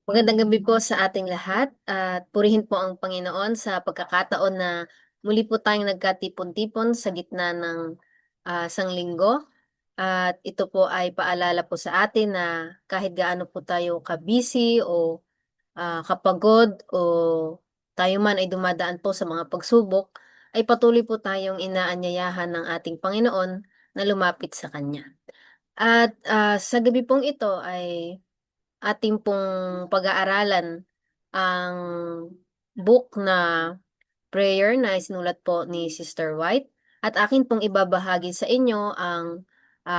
Magandang gabi po sa ating lahat at purihin po ang Panginoon sa pagkakataon na muli po tayong nagkatipon-tipon sa gitna ng sanglinggo. At ito po ay paalala po sa atin na kahit gaano po tayo kabisi o kapagod o tayo man ay dumadaan po sa mga pagsubok, ay patuloy po tayong inaanyayahan ng ating Panginoon na lumapit sa Kanya. At sa gabi pong ito ay ating pong pag-aaralan ang book na prayer na isinulat po ni Sister White at akin pong ibabahagi sa inyo ang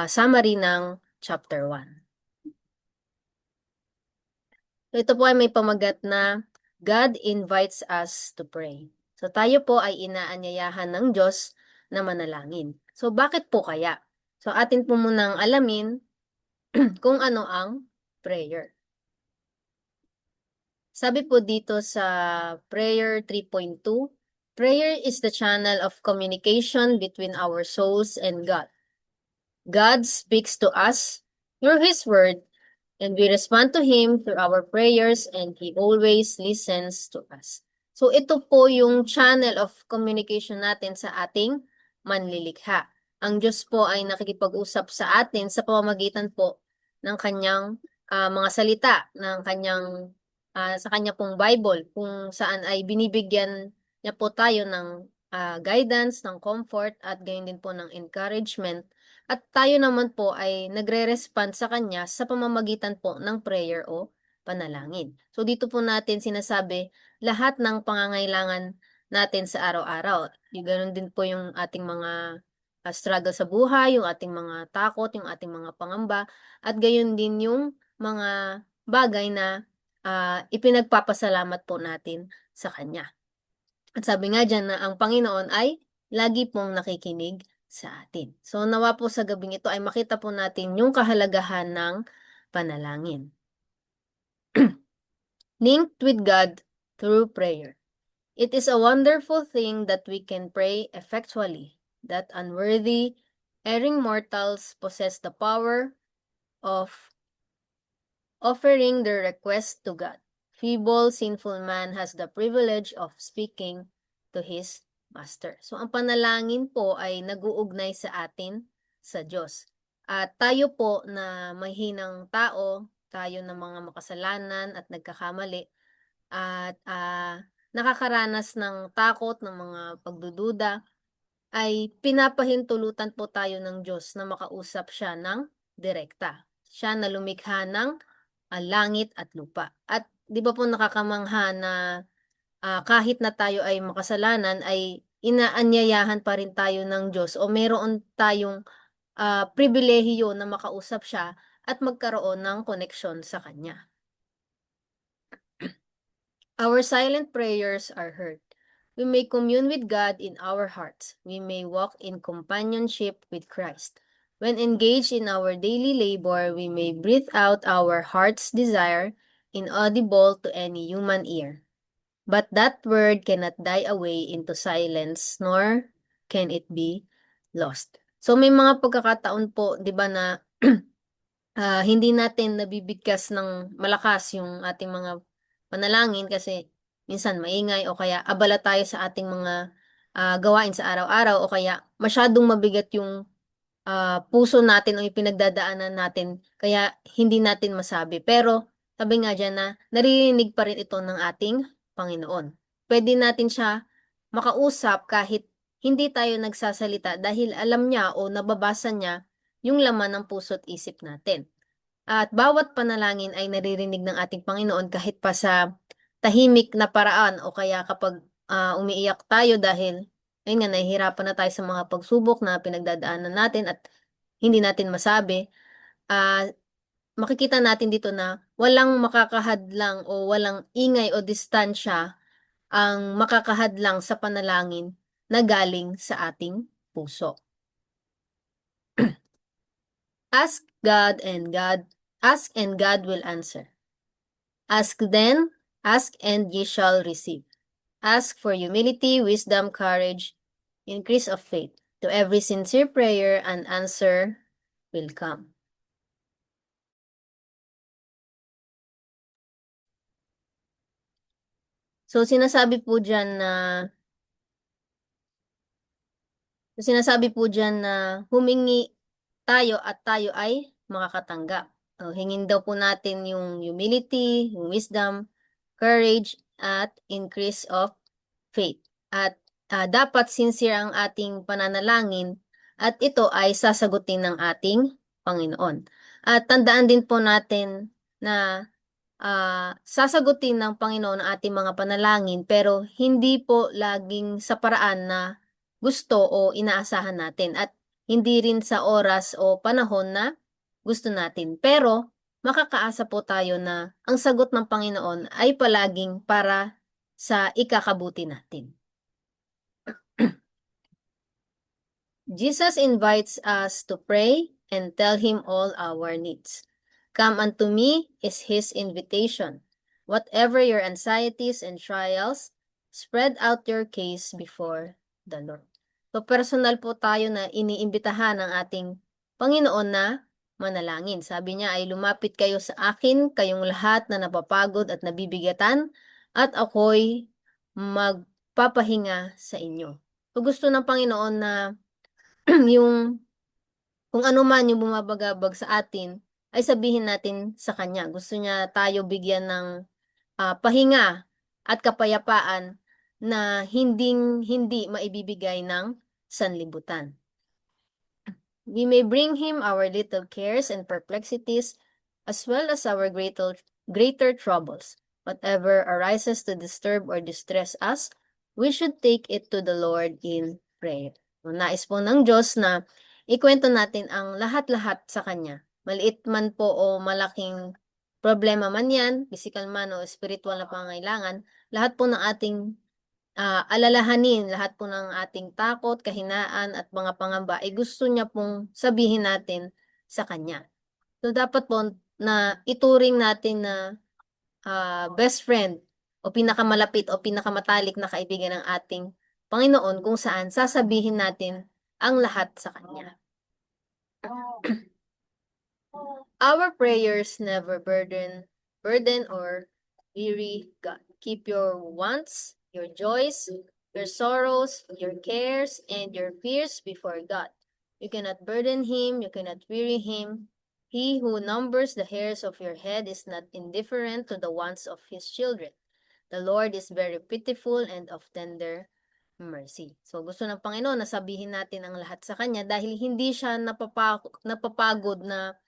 summary ng chapter 1. So ito po ay may pamagat na God invites us to pray. So tayo po ay inaanyayahan ng Diyos na manalangin. So bakit po kaya? So atin po munang alamin kung ano ang prayer. Sabi po dito sa prayer 3.2, prayer is the channel of communication between our souls and God. God speaks to us through His Word, and we respond to Him through our prayers, and He always listens to us. So ito po yung channel of communication natin sa ating manlilikha. Ang Diyos po ay nakikipag-usap sa atin sa pamamagitan po ng kanyang mga salita, ng kanyang sa kanya pong Bible, kung saan ay binibigyan niya po tayo ng guidance, ng comfort, at gayon din po ng encouragement. At tayo naman po ay nagre-respond sa kanya sa pamamagitan po ng prayer o panalangin. So dito po natin sinasabi lahat ng pangangailangan natin sa araw-araw. Yung ganun din po yung ating mga struggle sa buhay, yung ating mga takot, yung ating mga pangamba, at gayon din yung mga bagay na ipinagpapasalamat po natin sa Kanya. At sabi nga dyan na ang Panginoon ay lagi pong nakikinig sa atin. So nawa po sa gabing ito ay makita po natin yung kahalagahan ng panalangin. Linked with God through prayer. It is a wonderful thing that we can pray effectually, that unworthy, erring mortals possess the power of offering their request to God. Feeble, sinful man has the privilege of speaking to his Master. So, ang panalangin po ay nag-uugnay sa atin sa Diyos. At tayo po na mahinang tao, tayo na mga makasalanan at nagkakamali, at nakakaranas ng takot, ng mga pagdududa, ay pinapahintulutan po tayo ng Diyos na makausap siya ng direkta. Siya na lumikha ng langit at lupa. At di ba po nakakamangha na kahit na tayo ay makasalanan ay inaanyayahan pa rin tayo ng Diyos o meron tayong pribilehiyo na makausap siya at magkaroon ng koneksyon sa Kanya. Our silent prayers are heard. We may commune with God in our hearts. We may walk in companionship with Christ. When engaged in our daily labor, we may breathe out our heart's desire, inaudible to any human ear. But that word cannot die away into silence, nor can it be lost. So may mga pagkakataon po, 'di ba, na hindi natin nabibigkas ng malakas yung ating mga panalangin kasi minsan maingay o kaya abala tayo sa ating mga gawain sa araw-araw o kaya masyadong mabigat yung puso natin o yung pinagdadaanan natin kaya hindi natin masabi. Pero sabi nga diyan na naririnig pa rin ito ng ating Panginoon. Pwede natin siya makausap kahit hindi tayo nagsasalita dahil alam niya o nababasa niya yung laman ng puso't isip natin. At bawat panalangin ay naririnig ng ating Panginoon kahit pa sa tahimik na paraan o kaya kapag umiiyak tayo dahil ayun nga, nahihirapan na tayo sa mga pagsubok na pinagdadaanan natin at hindi natin masabi. Ah, Makikita natin dito na walang makakahadlang o walang ingay o distansya ang makakahadlang sa panalangin na galing sa ating puso. Ask God and God will answer. Ask and ye shall receive. Ask for humility, wisdom, courage, increase of faith. To every sincere prayer, an answer will come. So, sinasabi po dyan na humingi tayo at tayo ay makakatanggap. So, hingin daw po natin yung humility, yung wisdom, courage, at increase of faith. At dapat sincere ang ating pananalangin at ito ay sasagutin ng ating Panginoon. At tandaan din po natin na sasagutin ng Panginoon ang ating mga panalangin pero hindi po laging sa paraan na gusto o inaasahan natin at hindi rin sa oras o panahon na gusto natin. Pero makakaasa po tayo na ang sagot ng Panginoon ay palaging para sa ikakabuti natin. Jesus invites us to pray and tell Him all our needs. Come unto me is His invitation. Whatever your anxieties and trials, spread out your case before the Lord. So personal po tayo na iniimbitahan ng ating Panginoon na manalangin. Sabi niya ay lumapit kayo sa akin, kayong lahat na napapagod at nabibigatan, at ako'y magpapahinga sa inyo. So gusto ng Panginoon na yung kung ano man yung bumabagabag sa atin, ay sabihin natin sa Kanya. Gusto niya tayo bigyan ng pahinga at kapayapaan na hindi maibibigay ng sanlibutan. We may bring Him our little cares and perplexities, as well as our greater troubles. Whatever arises to disturb or distress us, we should take it to the Lord in prayer. Nais po ng Diyos na ikwento natin ang lahat-lahat sa Kanya. Maliit man po o malaking problema man yan, physical man o spiritual na pangailangan, lahat po ng ating alalahanin, lahat po ng ating takot, kahinaan at mga pangamba ay gusto niya pong sabihin natin sa Kanya. So dapat po na ituring natin na best friend o pinakamalapit o pinakamatalik na kaibigan ng ating Panginoon kung saan sasabihin natin ang lahat sa Kanya. Our prayers never burden or weary God. Keep your wants, your joys, your sorrows, your cares, and your fears before God. You cannot burden Him, you cannot weary Him. He who numbers the hairs of your head is not indifferent to the wants of His children. The Lord is very pitiful and of tender mercy. So gusto ng Panginoon na sabihin natin ang lahat sa Kanya dahil hindi siya napapagod na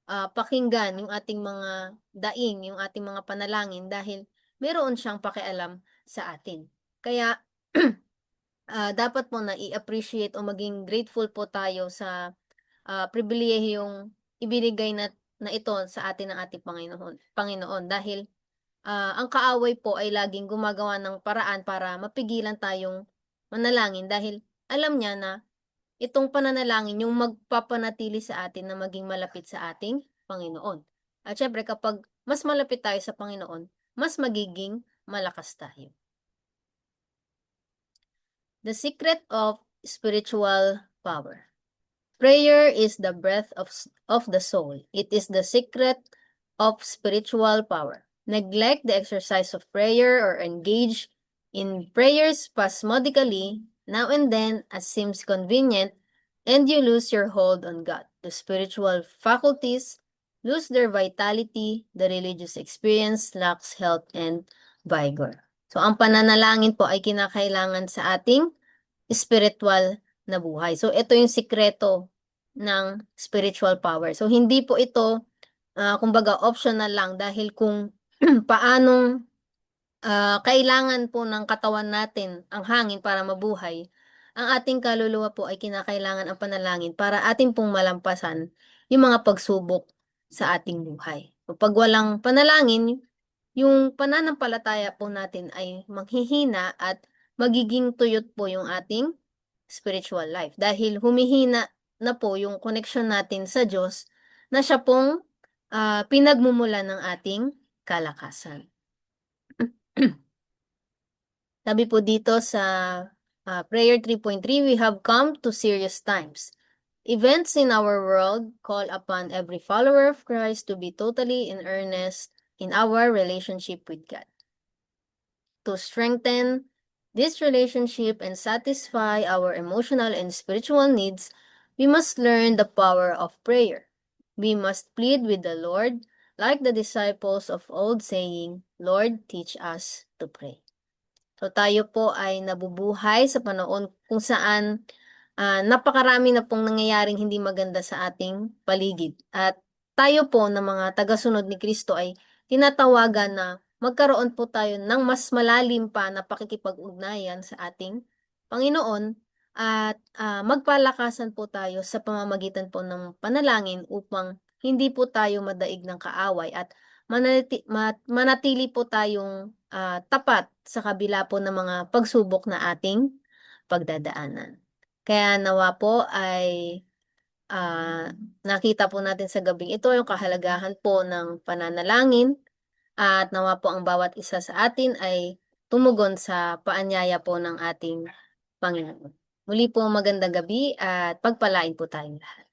pakinggan yung ating mga daing, yung ating mga panalangin dahil meron siyang pakialam sa atin. Kaya dapat po na i-appreciate o maging grateful po tayo sa pribilehiyong ibinigay na ito sa atin ng ating Panginoon dahil ang kaaway po ay laging gumagawa ng paraan para mapigilan tayong manalangin dahil alam niya na itong pananalangin yung magpapanatili sa atin na maging malapit sa ating Panginoon. At syempre kapag mas malapit tayo sa Panginoon, mas magiging malakas tayo. The secret of spiritual power. Prayer is the breath of the soul. It is the secret of spiritual power. Neglect the exercise of prayer or engage in prayers spasmodically now and then as seems convenient, and you lose your hold on God. The spiritual faculties lose their vitality, the religious experience lacks health and vigor. So, ang pananalangin po ay kinakailangan sa ating spiritual na buhay. So, ito yung sikreto ng spiritual power. So, hindi po ito, kumbaga, optional lang dahil kung paanong kailangan po ng katawan natin ang hangin para mabuhay, ang ating kaluluwa po ay kinakailangan ang panalangin para ating pong malampasan yung mga pagsubok sa ating buhay. Pag walang panalangin, yung pananampalataya po natin ay manghihina at magiging tuyot po yung ating spiritual life. Dahil humihina na po yung connection natin sa Diyos na siya pong pinagmumula ng ating kalakasan. Sabi po dito sa prayer 3.3, we have come to serious times. Events in our world call upon every follower of Christ to be totally in earnest in our relationship with God. to strengthen this relationship and satisfy our emotional and spiritual needs, we must learn the power of prayer. We must plead with the Lord, like the disciples of old saying, Lord, teach us to pray. So tayo po ay nabubuhay sa panahon kung saan napakarami na pong nangyayaring hindi maganda sa ating paligid. At tayo po na mga tagasunod ni Kristo ay tinatawagan na magkaroon po tayo ng mas malalim pa na pakikipag-ugnayan sa ating Panginoon at magpalakasan po tayo sa pamamagitan po ng panalangin upang hindi po tayo madaig ng kaaway at manatili po tayong tapat sa kabila po ng mga pagsubok na ating pagdadaanan. Kaya nawa po ay nakita po natin sa gabing ito yung kahalagahan po ng pananalangin at nawa po ang bawat isa sa atin ay tumugon sa paanyaya po ng ating Panginoon. Muli po magandang gabi at pagpalain po tayong lahat.